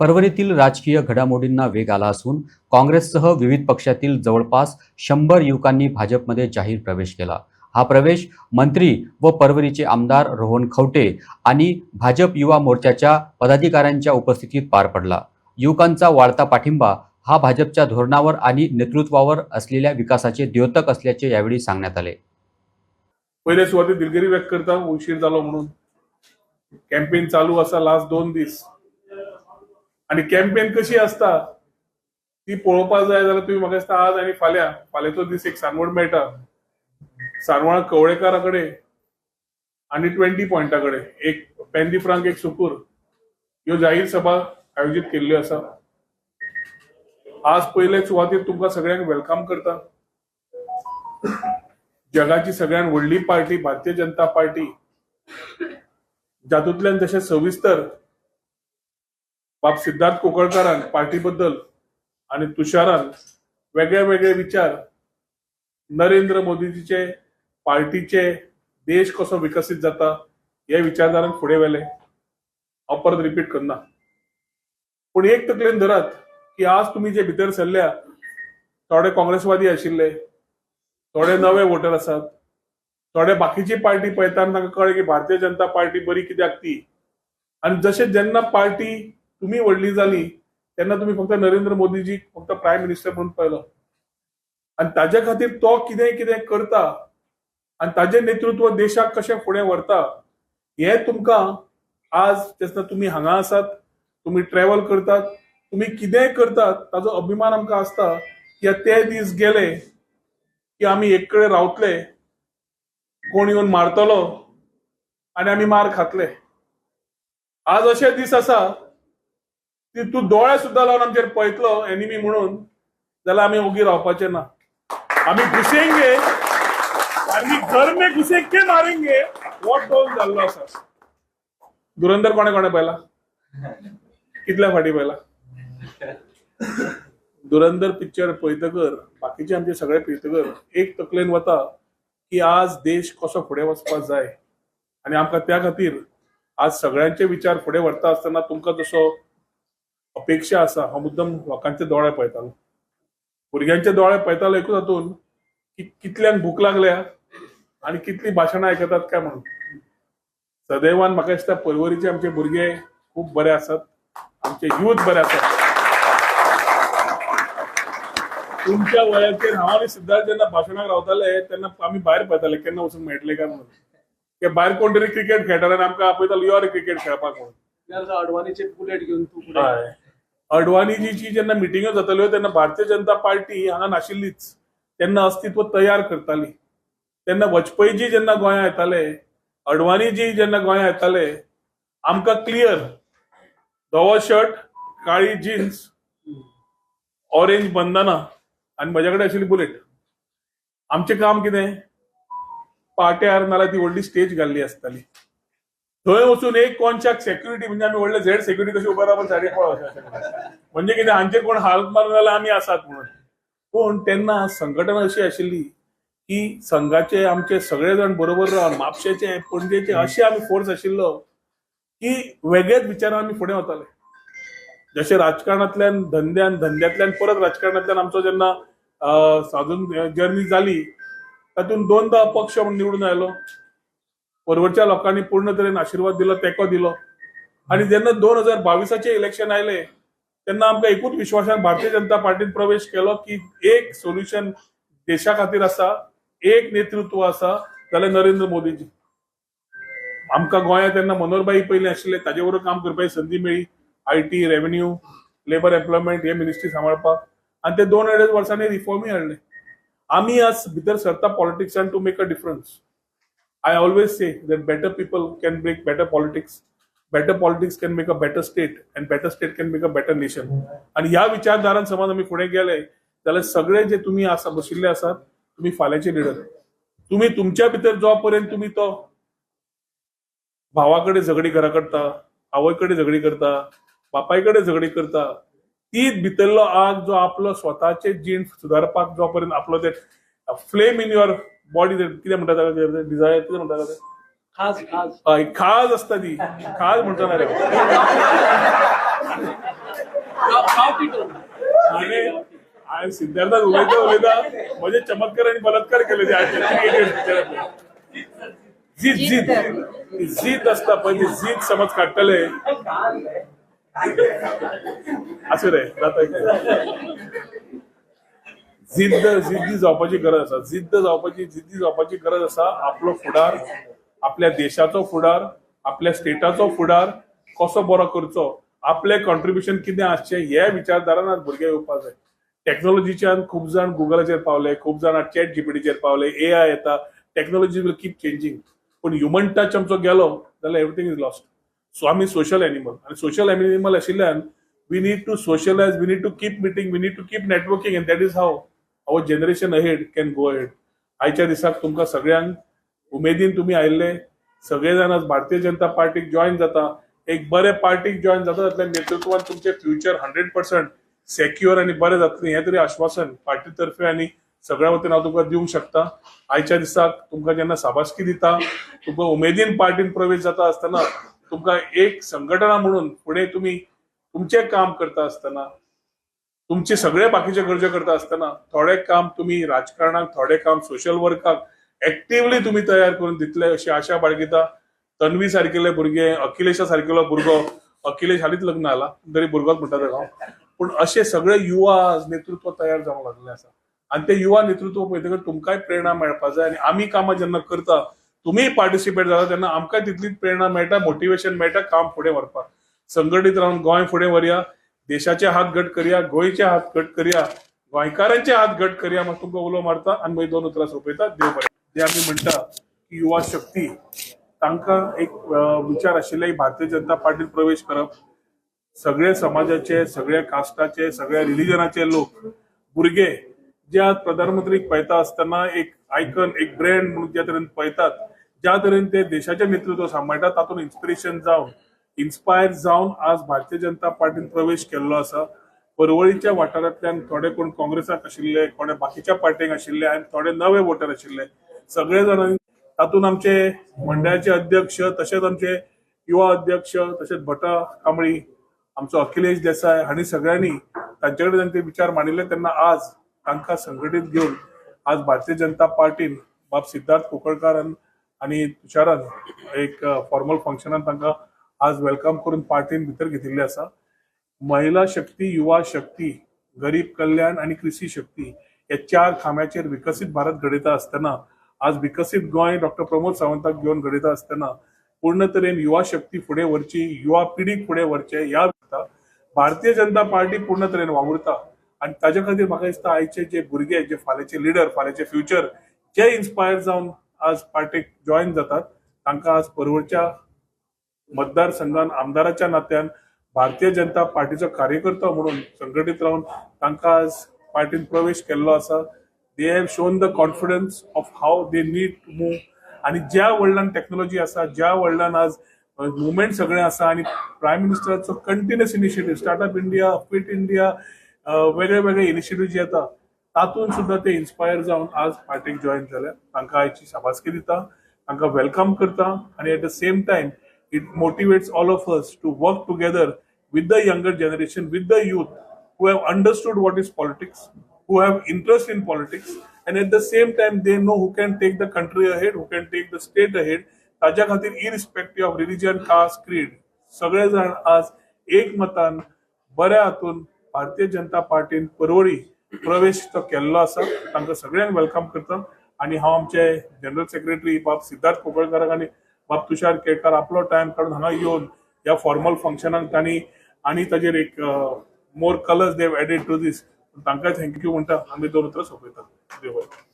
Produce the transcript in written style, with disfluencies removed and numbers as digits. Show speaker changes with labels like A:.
A: परभणीतील राजकीय घडामोडींना वेग आला असून काँग्रेससह विविध पक्षातील जवळपास 100 युवकांनी भाजपमध्ये जाहीर प्रवेश केला. हा प्रवेश मंत्री व परभणीचे आमदार रोहन खवटे आणि भाजप युवा मोर्चाच्या पदाधिकाऱ्यांच्या उपस्थितीत पार पडला. युवकांचा वाढता पाठिंबा हा भाजपच्या धोरणावर आणि नेतृत्वावर असलेल्या विकासाचे द्योतक असल्याचे यावेळी सांगण्यात आले.
B: पहिले सुरुवाती दिलगिरी व्यक्त करता उशीर झालो म्हणून. कॅम्पेन चालू असा लास्ट 2 दीस आणि कॅम्पेन कशी असता ती पळोवपाक जाय जाल्यार तुम्ही म्हाका दिसता आज आनी फाल्याचो दीस एक सांगवड मेळटा. सांगवळा कवळेकारा कडेन आनी 20 पॉयंटा कडेन एक पेंदी फ्रांक एक सुकूर ह्यो जाहीर सभा आयोजीत केल्ल्यो आसा. आज पयले सुवातेर तुमकां सगळ्यांक वेलकम करता. जगाची सगळ्यात व्हडली पार्टी भारतीय जनता पार्टी, जातूंतल्यान जशें सविस्तर बाब सिद्धार्थ कोकळकारान पार्टी बद्दल आणि तुषारान वेगळे वेगळे विचार नरेंद्र मोदीजीचे पार्टीचे देश कसो विकसित जाता हे विचारधारांक फुडें व्हेले. हांव परत रिपीट करना, पूण एक तकलेन धरात की आज तुम्ही जे भितर सरल्या थोडे काँग्रेसवादी आशिल्ले, थोडे नवे वोटर आसात, थोडे बाकीची पार्टी पळयताना तांकां कळ्ळें की भारतीय जनता पार्टी बरी कित्याक ती. आणि जशें जेन्ना पार्टी तुम्ही व्हडली जाली तेन्ना तुम्ही फक्त नरेंद्र मोदीजी फक्त प्रायम मिनिस्टर म्हणून पळयलो आणि ताजे खातीर तो कितें कितें करता आणि ताजें नेतृत्व देशाक कशें फुडें व्हरता हे तुमकां आज जेन्ना तुम्ही हांगा आसात, तुम्ही ट्रॅव्हल करतात, तुम्ही कितेंय करतात ताजो अभिमान आमकां आसता की ते दीस गेले की आमी एक कडेन रावतले, कोण येवन मारतलो आणि आमी मार खातले. आज अशे दीस आसा की तूं दोळे सुद्दां लावन आमचेर पळयतलो एनिमी म्हणून जाल्यार आमी ओगी रावपाचे ना. आमी घुसेंगे आनी घर में घुसे के मारेंगे हो टोन जाल्लो आसा. धुरंधर कोणे कोणे पळयला? कितल्या फाटी पळयला? धुरंधर पिक्चर पळयतकर बाकीचे आमचे सगळे पळयतकर एक तकलेन वता की आज देश कसो फुडें वचपाक जाय आणि आमकां त्या खातीर आज सगळ्यांचे विचार फुडें व्हरता आसतना तुमकां जसो अपेक्षा आसा हांव मुद्दम लोकांचे दोळे पळयतालो, भुरग्यांचे दोळे पळयतालो एकूच हातून की कितल्यांक भूक लागल्या आणि कितली भाशणां आयकतात काय म्हणून. सदैवान म्हाका दिसता परवरीचे आमचे भुरगे खूब बरे आसात, आमचे यूथ बरे आसात. तुमच्या वयाचेर हांव आनी सिद्धार्थ जेन्ना भाशणाक रावताले तेन्ना आमी भायर पळयताले केन्ना वचूंक मेळटले काय म्हणून. की भायर कोण तरी क्रिकेट खेळटाले आनी आमकां आपयतालो यो रे क्रिकेट खेळपाक म्हणून.
C: अडवाणीचे बुलेट घेऊन तू
B: अडवाणीजीची जेन्ना मिटिंग्यो जाताल्यो तेन्ना भारतीय जनता पार्टी हांगा नाशिल्लीच, तेन्ना अस्तित्व तयार करताली. तेन्ना वाजपेयीजी जेन्ना गोंयांत येताले, अडवाणीजी जेन्ना गोंयांत येताले, आमकां क्लियर धवो शर्ट, काळी जीन्स, ऑरेंज बंदना आनी म्हजे कडेन आशिल्ली बुलेट. आमचें काम कितें? पाट्यार नाल्यार ती व्हडली स्टेज घाल्ली आसताली. थंय वचून एक कोणच्याक सेक्युरिटी म्हणजे आमी व्हडले झेड सेक्युरिटी कशी उबो रावन सायडीक पळोवप म्हणजे कितें हांचेर कोण हाल मारून जाल्यार आमी आसात म्हणून. पूण तेन्ना संघटना अशी आशिल्ली की संघाचे आमचे सगळे जाण बरोबर रावन म्हापशेचे पणजेचे अशे आमी फोर्स आशिल्लो की वेगळेच विचारान आमी फुडें वताले. जशें राजकारणांतल्यान धंद्यातल्यान परत राजकारणांतल्यान आमचो जेन्ना साधून जर्नी जाली तातूंत 2दा अपक्ष म्हणून निवडून आयलो. परवरच्या लोकांनी पूर्ण तरेन आशिर्वाद दिलो, तेंको दिलो आणि जेन्ना 2022चे इलेक्शन आयले तेन्ना आमकां एकूच विश्वासान भारतीय जनता पार्टीन प्रवेश केलो की एक सोल्युशन देशा खातीर आसा, एक नेतृत्व आसा जाल्यार नरेंद्र मोदीजी. आमकां गोंयांत तेन्ना मनोहरभाई पयलीं आशिल्ले, ताजे बरोबर काम करपाची संदी मेळ्ळी. IT, रेव्हेन्यू, लेबर एम्प्लॉयमेंट हे मिनिस्ट्री सांबाळपाक आनी ते 2-2.5 वर्सांनी रिफॉर्मूय हाडले. आमी आज भितर सरता पॉलिटिक्सान to make a difference. I always say that better people can make better politics. Better politics can make a better state and better state can make a better nation. आणि ह्या विचारधारान समज आमी फुडें गेले जाल्यार सगळे जे तुम्ही आसा बशिल्ले आसात तुम्ही फाल्यांचे लिडर. तुम्ही तुमच्या भितर जो पर्यंत तुम्ही तो भावा कडेन झगडी घरा करता, आवय कडेन झगडी करता, बापाय कडेन झगडी करता, तीच भितरलो आग जो आपलो स्वताचे जीण सुदारपाक जो पर्यंत आपलो ते फ्लेम इन युअर बॉडी कितें म्हणटा ताका डिझायर कितें म्हणटा ताका
C: खास
B: खाज असता ती खाज म्हणटा ना रे आणि हांवें सिद्धार्थाक उलयता म्हजे चमत्कार आनी बलात्कार केले ते जीत आसता पळय ती जीत समज काडटले असू रे जाता जिद्दी जावपाची गरज आसा जिद्दी जावपाची गरज आसा आपलो फुडार आपल्या देशाचो फुडार आपल्या स्टेटाचो फुडार कसो बरो करचो आपले कॉन्ट्रिब्युशन कितें आसचें हे विचारधारान आज भुरगे येवपाक जाय टेक्नॉलॉजीच्यान खूब जाण गुगलाचेर पावले खूब जाण चॅट जीपीटीचेर पावले AI येता टेक्नॉलॉजी विल कीप चेंजिंग पण ह्युमन टच आमचो गेलो जाल्यार एवरीथिंग इज लॉस्ट सो आमी सोशल एनिमल आणि सोशल एनिमल आशिल्ल्यान we need to socialise we need to keep meeting we need to keep networking and that is how our generation ahead can go ahead आयच्या दिसाक तुमकां सगळ्यांक उमेदीन तुम्ही आयिल्ले सगळे जाण आज भारतीय जनता पार्टीक जॉईन जाता एक बरे पार्टीक जॉईन जाता जाल्यार नेतृत्वान तुमचे फ्युचर 100% सेक्युअर आणि बरें जातलें हें तरी आश्वासन पार्टी तर्फे आनी सगळ्या वतीन हांव तुमकां दिवंक शकता आयच्या दिसाक तुमकां जेन्ना शाबासकी दिता तुमकां उमेदीन पार्टीन प्रवेश जाता आसतना तुमकां एक संघटना म्हणून फुडें तुमी तुमचें काम करता आसतना तुमचे सगळे बाकीचे गरजे करता आसतना थोडे काम तुम्ही राजकारणाक थोडे काम सोशल वर्काक एक्टिवली तुम्ही तयार करून दितले अशी आशा बाळगिता तन्वी सारकेले भुरगे अखिलेशा सारकेलो भुरगो अखिलेश हालींच लग्न जाला तरी भुरगोच म्हणटा ताका हांव पूण असे सगळे युवा नेतृत्व तयार जावंक लागले आसा आणि ते युवा नेतृत्व पळयतकच तुमकांय प्रेरणा मेळपाक जाय आनी आमी कामां जेन्ना करता तुम्ही पार्टिसिपेट जाता तेन्ना आमकां तितलीच प्रेरणा मेळटा मोटिवेशन मेळटा काम फुडें व्हरपाक संघटीत रावन गोंय फुडें व्हरया देशाचे हात घट करया गोंयचे हात घट करया गोंयकारांचे हात घट करया मात तुमकां उलो मारता आनी मागीर 2 उतरां सोंपयता देव बरें जे आमी म्हणटा की युवा शक्ती तांकां एक विचार आशिल्ले की भारतीय जनता पार्टीत प्रवेश करप सगळे समाजाचे सगळ्या कास्टाचे सगळ्या रिलिजनाचे लोक भुरगे जे आज प्रधानमंत्रीक पळयता आसतना एक आयकन एक ब्रँड म्हणून ज्या तरेन पळयतात ज्या तरेन ते देशाचें नेतृत्व सांबाळटात तातूंत इन्स्पिरेशन जावन इन्स्पायर जावन आज भारतीय जनता पार्टीन प्रवेश केल्लो आसा परवळीच्या वाठारांतल्यान थोडे कोण काँग्रेसाक आशिल्ले कोणे बाकीच्या पार्टीक आशिल्ले आनी थोडे नवे वोटर आशिल्ले सगळे जाणांनी तातूंत आमचे मंडळाचे अध्यक्ष तशेंच आमचे युवा अध्यक्ष तशेंच भटा कांबळी आमचो अखिलेश देसाय हांणी सगळ्यांनी तांचे कडेन ते विचार मांडिल्ले तेन्ना आज तांकां संघटीत घेवन आज भारतीय जनता पार्टीन बाब सिद्धार्थ कुंकळकारान आनी तुषारान एक फॉर्मल फंक्शनान तांकां आज वेलकम करून पार्टीन भितर घेतिल्ले आसा महिला शक्ती युवा शक्ती गरीब कल्याण आणि कृषी शक्ती या 4 खांब्याचेर विकसित भारत घडयता आसतना आज विकसित गोंय डॉक्टर प्रमोद सावंताक घेवन घडयता आसतना पूर्ण तरेन युवा शक्ती फुडें व्हरची युवा पिढीक फुडें व्हरचे ह्या भारतीय जनता पार्टी पूर्ण तरेन वावुरता आणि ताजे खातीर म्हाका दिसता आयचे जे भुरगे जे फाल्यांचे लिडर फाल्यांचे फ्युचर जे इन्स्पायर जावन आज पार्टीक जॉईन जातात तांकां आज परवडच्या मतदारसंघान आमदाराच्या नात्यान भारतीय जनता पार्टीचो कार्यकर्ता म्हणून संघटीत रावन तांकां आज पार्टीन प्रवेश केल्लो आसा they have shown the confidence of how they need to move आणि ज्या वर्ल्डान टेक्नॉलॉजी आसा ज्या वर्ल्डान आज मुवमेंट सगळें आसा आणि प्रायम मिनिस्टराचो continuous initiative startup India fit India वेगळे वेगळे इनिशिएटीव्ह जे येता तातूंत सुद्दां ते इन्स्पायर जावन आज पार्टीक जॉईन जाल्यात तांकां आयची शाबासकी दिता तांकां वेलकम करता आणि at the same time it motivates all of us to work together with the younger generation, with the youth who have understood what is politics, who have interest in politics, and at the same time they know who can take the country ahead, who can take the state ahead. ताज्या खातीर irrespective of religion, caste, creed, सगळे जाण आज एकमतान बऱ्या हातून भारतीय जनता पार्टीन परवळी प्रवेश तो केल्लो आसा तांकां सगळ्यांक वेलकम करता आणि हांव आमचे जनरल सेक्रेटरी बाब सिद्धार्थ कुंकळकाराक आनी बाब तुषार केळकार आपलो टायम काढून हांगा येवन ह्या फॉर्मल फंक्शनाक तांणी आनी ताजेर एक more colours they have added to this तांकां थँक्यू म्हणटा आमी 2 उतरां सोंपयता देव बरें